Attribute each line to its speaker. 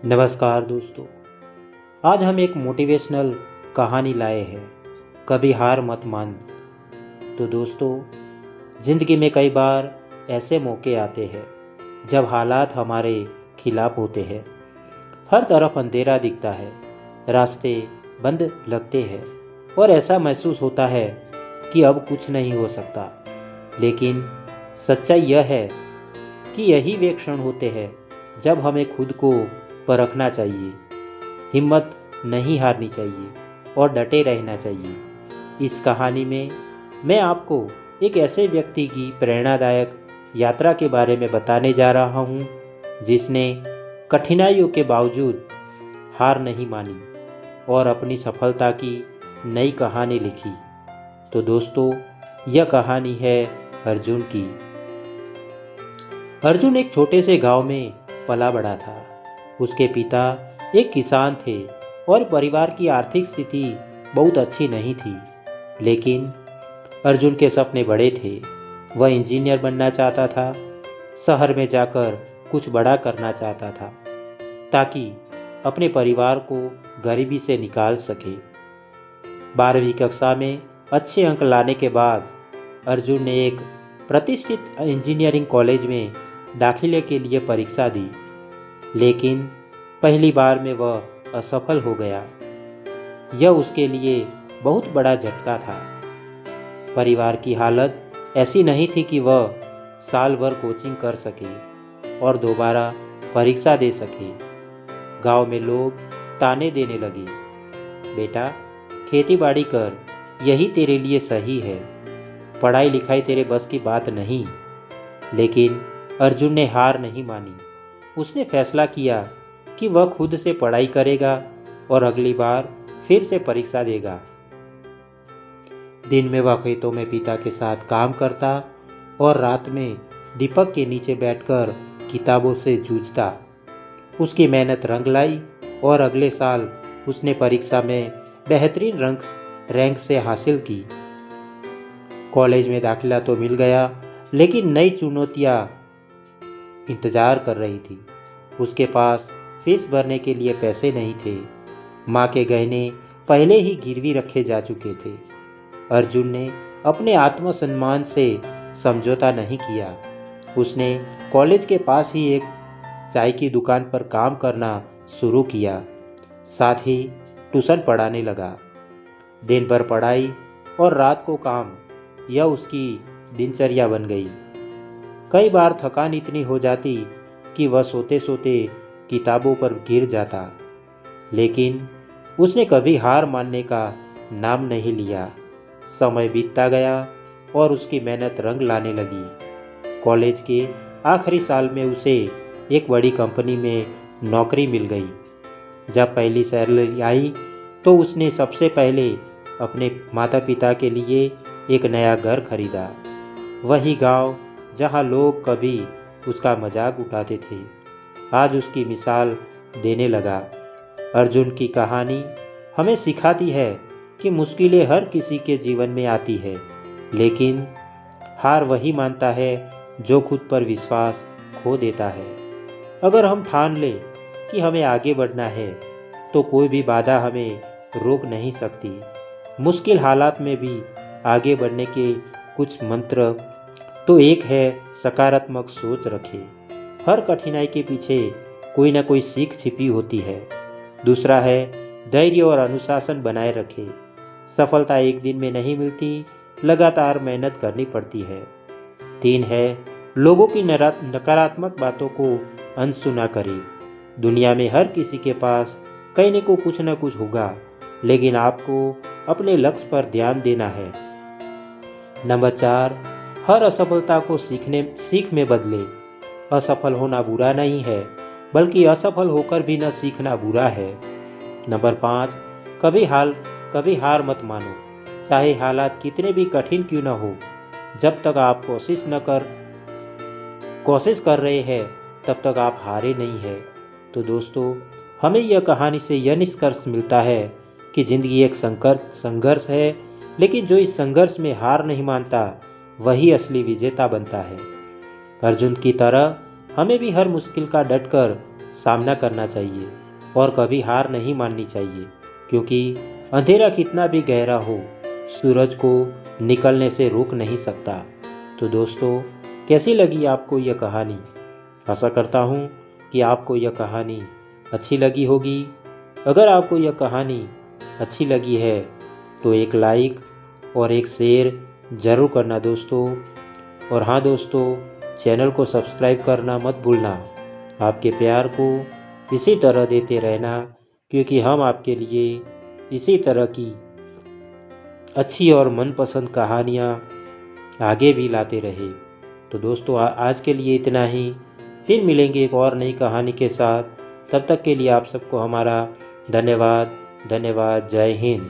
Speaker 1: नमस्कार दोस्तों। आज हम एक मोटिवेशनल कहानी लाए हैं, कभी हार मत मान। तो दोस्तों, ज़िंदगी में कई बार ऐसे मौके आते हैं जब हालात हमारे खिलाफ होते हैं। हर तरफ अंधेरा दिखता है, रास्ते बंद लगते हैं और ऐसा महसूस होता है कि अब कुछ नहीं हो सकता। लेकिन सच्चाई यह है कि यही वे क्षण होते हैं जब हमें खुद को परखना चाहिए, हिम्मत नहीं हारनी चाहिए और डटे रहना चाहिए। इस कहानी में मैं आपको एक ऐसे व्यक्ति की प्रेरणादायक यात्रा के बारे में बताने जा रहा हूँ जिसने कठिनाइयों के बावजूद हार नहीं मानी और अपनी सफलता की नई कहानी लिखी। तो दोस्तों, यह कहानी है अर्जुन की। अर्जुन एक छोटे से गांव में पला बड़ा था। उसके पिता एक किसान थे और परिवार की आर्थिक स्थिति बहुत अच्छी नहीं थी। लेकिन अर्जुन के सपने बड़े थे। वह इंजीनियर बनना चाहता था, शहर में जाकर कुछ बड़ा करना चाहता था ताकि अपने परिवार को गरीबी से निकाल सके। 12वीं कक्षा में अच्छे अंक लाने के बाद अर्जुन ने एक प्रतिष्ठित इंजीनियरिंग कॉलेज में दाखिले के लिए परीक्षा दी, लेकिन पहली बार में वह असफल हो गया। यह उसके लिए बहुत बड़ा झटका था। परिवार की हालत ऐसी नहीं थी कि वह साल भर कोचिंग कर सके और दोबारा परीक्षा दे सके। गांव में लोग ताने देने लगे, बेटा खेती बाड़ी कर, यही तेरे लिए सही है, पढ़ाई लिखाई तेरे बस की बात नहीं। लेकिन अर्जुन ने हार नहीं मानी। उसने फैसला किया कि वह खुद से पढ़ाई करेगा और अगली बार फिर से परीक्षा देगा। दिन में वह खेतों में पिता के साथ काम करता और रात में दीपक के नीचे बैठकर किताबों से जूझता। उसकी मेहनत रंग लाई और अगले साल उसने परीक्षा में बेहतरीन रैंक से हासिल की। कॉलेज में दाखिला तो मिल गया, लेकिन नई चुनौतियां इंतजार कर रही थी। उसके पास फीस भरने के लिए पैसे नहीं थे। माँ के गहने पहले ही गिरवी रखे जा चुके थे। अर्जुन ने अपने आत्मसम्मान से समझौता नहीं किया। उसने कॉलेज के पास ही एक चाय की दुकान पर काम करना शुरू किया, साथ ही ट्यूशन पढ़ाने लगा। दिन भर पढ़ाई और रात को काम, यह उसकी दिनचर्या बन गई। कई बार थकान इतनी हो जाती कि वह सोते सोते किताबों पर गिर जाता, लेकिन उसने कभी हार मानने का नाम नहीं लिया। समय बीतता गया और उसकी मेहनत रंग लाने लगी। कॉलेज के आखिरी साल में उसे एक बड़ी कंपनी में नौकरी मिल गई। जब पहली सैलरी आई तो उसने सबसे पहले अपने माता पिता के लिए एक नया घर खरीदा। वही गांव जहां लोग कभी उसका मजाक उड़ाते थे, आज उसकी मिसाल देने लगा। अर्जुन की कहानी हमें सिखाती है कि मुश्किलें हर किसी के जीवन में आती है, लेकिन हार वही मानता है जो खुद पर विश्वास खो देता है। अगर हम ठान लें कि हमें आगे बढ़ना है तो कोई भी बाधा हमें रोक नहीं सकती। मुश्किल हालात में भी आगे बढ़ने के कुछ मंत्र तो एक है, सकारात्मक सोच रखें। हर कठिनाई के पीछे कोई ना कोई सीख छिपी होती है। दूसरा है, धैर्य और अनुशासन बनाए रखें। सफलता एक दिन में नहीं मिलती, लगातार मेहनत करनी पड़ती है। 3 है, लोगों की नकारात्मक बातों को अनसुना करें। दुनिया में हर किसी के पास कहीं न कुछ न कुछ होगा, लेकिन आपको अपने लक्ष्य पर ध्यान देना है। नंबर 4, हर असफलता को सीख में बदले। असफल होना बुरा नहीं है, बल्कि असफल होकर भी न सीखना बुरा है। नंबर 5, कभी हार मत मानो, चाहे हालात कितने भी कठिन क्यों न हो। जब तक आप कोशिश कर रहे हैं तब तक आप हारे नहीं हैं। तो दोस्तों, हमें यह कहानी से यह निष्कर्ष मिलता है कि ज़िंदगी एक संघर्ष है, लेकिन जो इस संघर्ष में हार नहीं मानता वही असली विजेता बनता है। अर्जुन की तरह हमें भी हर मुश्किल का डटकर सामना करना चाहिए और कभी हार नहीं माननी चाहिए, क्योंकि अंधेरा कितना भी गहरा हो, सूरज को निकलने से रोक नहीं सकता। तो दोस्तों, कैसी लगी आपको यह कहानी? आशा करता हूँ कि आपको यह कहानी अच्छी लगी होगी। अगर आपको यह कहानी अच्छी लगी है तो एक लाइक और एक शेयर ज़रूर करना दोस्तों। और हाँ दोस्तों, चैनल को सब्सक्राइब करना मत भूलना। आपके प्यार को इसी तरह देते रहना, क्योंकि हम आपके लिए इसी तरह की अच्छी और मनपसंद कहानियाँ आगे भी लाते रहे। तो दोस्तों, आज के लिए इतना ही। फिर मिलेंगे एक और नई कहानी के साथ। तब तक के लिए आप सबको हमारा धन्यवाद। जय हिंद।